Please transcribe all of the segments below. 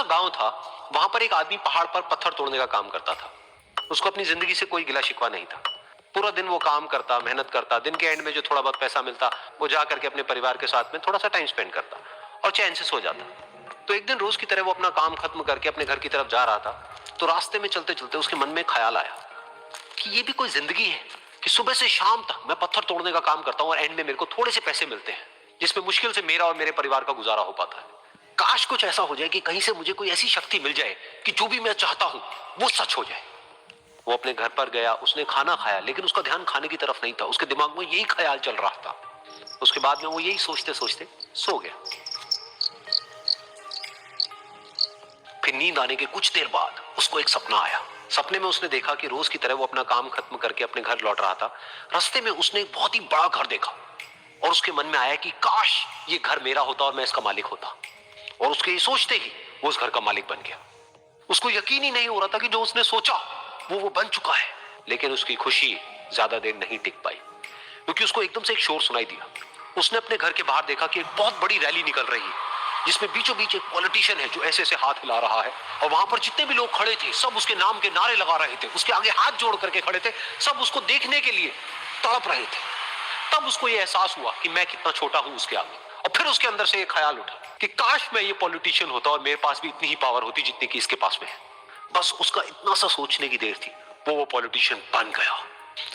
गांव था, वहां पर एक आदमी पहाड़ पर पत्थर तोड़ने का काम करता था। उसको अपनी जिंदगी से कोई गिला शिकवा नहीं था। पूरा दिन वो काम करता, मेहनत करता, दिन के एंड में जो थोड़ा बहुत पैसा मिलता वो जा करके अपने परिवार के साथ में थोड़ा सा टाइम स्पेंड करता और चैन से सो जाता। तो एक दिन रोज की तरह वो अपना काम खत्म करके अपने घर की तरफ जा रहा था, तो रास्ते में चलते चलते उसके मन में ख्याल आया कि ये भी कोई जिंदगी है कि सुबह से शाम तक मैं पत्थर तोड़ने का काम करता हूँ और एंड में मेरे को थोड़े से पैसे मिलते हैं, जिसमें मुश्किल से मेरा और मेरे परिवार का गुजारा हो पाता है। काश कुछ ऐसा हो जाए कि कहीं से मुझे कोई ऐसी शक्ति मिल जाए कि जो भी मैं चाहता हूं वो सच हो जाए। वो अपने घर पर गया, उसने खाना खाया, लेकिन उसका ध्यान खाने की तरफ नहीं था। उसके दिमाग में यही ख्याल चल रहा था। उसके बाद में वो यही सोचते सोचते सो गया। फिर नींद आने के कुछ देर बाद उसको एक सपना आया। सपने में उसने देखा कि रोज की तरह वो अपना काम खत्म करके अपने घर लौट रहा था। रास्ते में उसने एक बहुत ही बड़ा घर देखा और उसके मन में आया कि काश ये घर मेरा होता और मैं इसका मालिक होता। और उसके ये सोचते ही वो उस घर का मालिक बन गया। उसको यकीन ही नहीं हो रहा था कि जो उसने सोचा वो बन चुका है। लेकिन उसकी खुशी ज्यादा देर नहीं टिक पाई, क्योंकि उसको एकदम से एक शोर सुनाई दिया। उसने अपने घर के बाहर देखा कि एक बहुत बड़ी रैली निकल रही है, जिसमें बीचों बीच एक पॉलिटिशियन है जो ऐसे ऐसे हाथ हिला रहा है। और वहां पर जितने भी लोग खड़े थे सब उसके नाम के नारे लगा रहे थे, उसके आगे हाथ जोड़ करके खड़े थे, सब उसको देखने के लिए तड़प रहे थे। तब उसको यह एहसास हुआ कि मैं कितना छोटा हूं उसके आगे। और फिर उसके अंदर से एक ख्याल उठा कि काश मैं ये पॉलिटिशियन होता और मेरे पास भी इतनी ही पावर होती जितनी कि इसके पास में है। बस उसका इतना सा सोचने की देर थी, वो पॉलिटिशियन बन गया।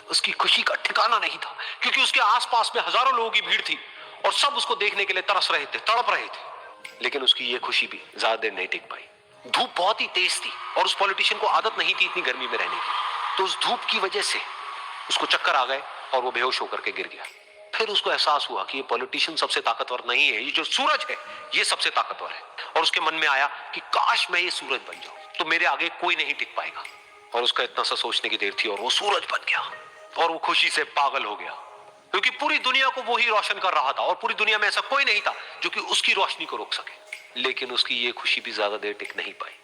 उसकी खुशी का ठिकाना नहीं था, क्योंकि उसके आसपास में हजारों लोगों की भीड़ थी और सब उसको देखने के लिए तरस रहे थे, तड़प रहे थे। लेकिन उसकी ये खुशी भी ज्यादा देर नहीं टिक पाई। धूप बहुत ही तेज थी और उस पॉलिटिशियन को आदत नहीं थी इतनी गर्मी में रहने की। तो उस धूप की वजह से उसको चक्कर आ गए और वो बेहोश होकर के गिर गया। फिर उसको एहसास हुआ कि ये पॉलिटिशियन सबसे ताकतवर नहीं है, ये जो सूरज है ये सबसे ताकतवर है। और उसके मन में आया कि काश मैं ये सूरज बन जाऊं तो मेरे आगे कोई नहीं टिक पाएगा। और उसका इतना सा सोचने की देर थी और वो सूरज बन गया। और वो खुशी से पागल हो गया, क्योंकि पूरी दुनिया को वो ही रोशन कर रहा था और पूरी दुनिया में ऐसा कोई नहीं था जो कि उसकी रोशनी को रोक सके। लेकिन उसकी ये खुशी भी ज्यादा देर टिक नहीं पाई,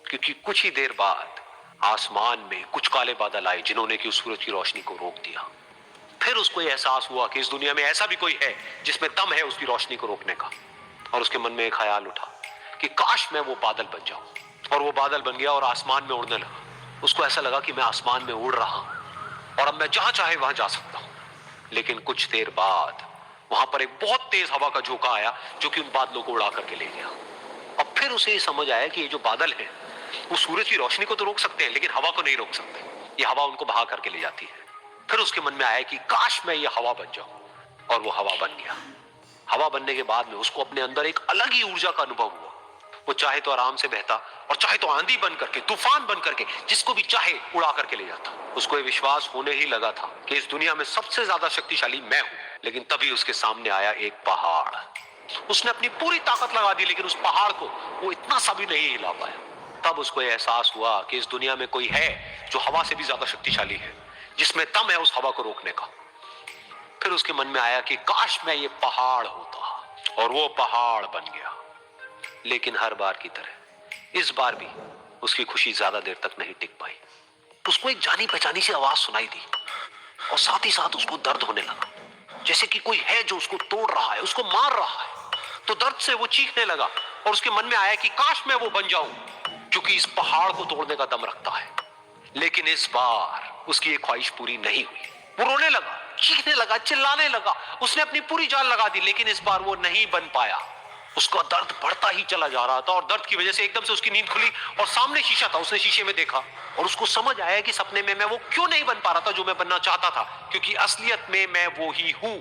क्योंकि कुछ ही देर बाद आसमान में कुछ काले बादल आए जिन्होंने कि उस सूरज की रोशनी को रोक दिया। फिर उसको यह एहसास हुआ कि इस दुनिया में ऐसा भी कोई है जिसमें दम है उसकी रोशनी को रोकने का। और उसके मन में एक ख्याल उठा कि काश मैं वो बादल बन जाऊं। और वो बादल बन गया और आसमान में उड़ने लगा। उसको ऐसा लगा कि मैं आसमान में उड़ रहा हूं और अब मैं जहां चाहे वहां जा सकता हूं। लेकिन कुछ देर बाद वहां पर एक बहुत तेज हवा का झोंका आया जो कि उन बादलों को उड़ा करके ले गया। अब फिर उसे ये समझ आया कि ये जो बादल है वो सूरज की रोशनी को तो रोक सकते हैं, लेकिन हवा को नहीं रोक सकते। ये हवा उनको बहा करके ले जाती है। फिर उसके मन में आया कि काश मैं ये हवा बन जाऊं। और वो हवा बन गया। हवा बनने के बाद में उसको अपने अंदर एक अलग ही ऊर्जा का अनुभव हुआ। वो चाहे तो आराम से बहता और चाहे तो आंधी बन करके, तूफान बन करके, जिसको भी चाहे उड़ा करके ले जाता। उसको ये विश्वास होने ही लगा था कि इस दुनिया में सबसे ज्यादा शक्तिशाली मैं हूं। लेकिन तभी उसके सामने आया एक पहाड़। उसने अपनी पूरी ताकत लगा दी, लेकिन उस पहाड़ को वो इतना सा भी नहीं हिला पाया। तब उसको यह एहसास हुआ कि इस दुनिया में कोई है जो हवा से भी ज्यादा शक्तिशाली है, जिसमें दम है उस हवा को रोकने का। फिर उसके मन में आया कि काश मैं ये पहाड़ होता। और वो पहाड़ बन गया। लेकिन हर बार की तरह इस बार भी उसकी खुशी ज्यादा देर तक नहीं टिक पाई। उसको एक जानी पहचानी सी आवाज सुनाई दी और साथ ही साथ उसको दर्द होने लगा, जैसे कि कोई है जो उसको तोड़ रहा है, उसको मार रहा है। तो दर्द से वो चीखने लगा और उसके मन में आया कि काश मैं वो बन जाऊं जो कि इस पहाड़ को तोड़ने का दम रखता है। लेकिन इस बार उसकी ये ख्वाहिश पूरी नहीं हुई। वो रोने लगा, चीखने लगा, चिल्लाने लगा। उसने अपनी पूरी जान लगा दी, लेकिन इस बार वो नहीं बन पाया। उसका दर्द बढ़ता ही चला जा रहा था और दर्द की वजह से एकदम से उसकी नींद खुली और सामने शीशा था। उसने शीशे में देखा और उसको समझ आया कि सपने में मैं वो क्यों नहीं बन पा रहा था जो मैं बनना चाहता था, क्योंकि असलियत में मैं वो ही हूं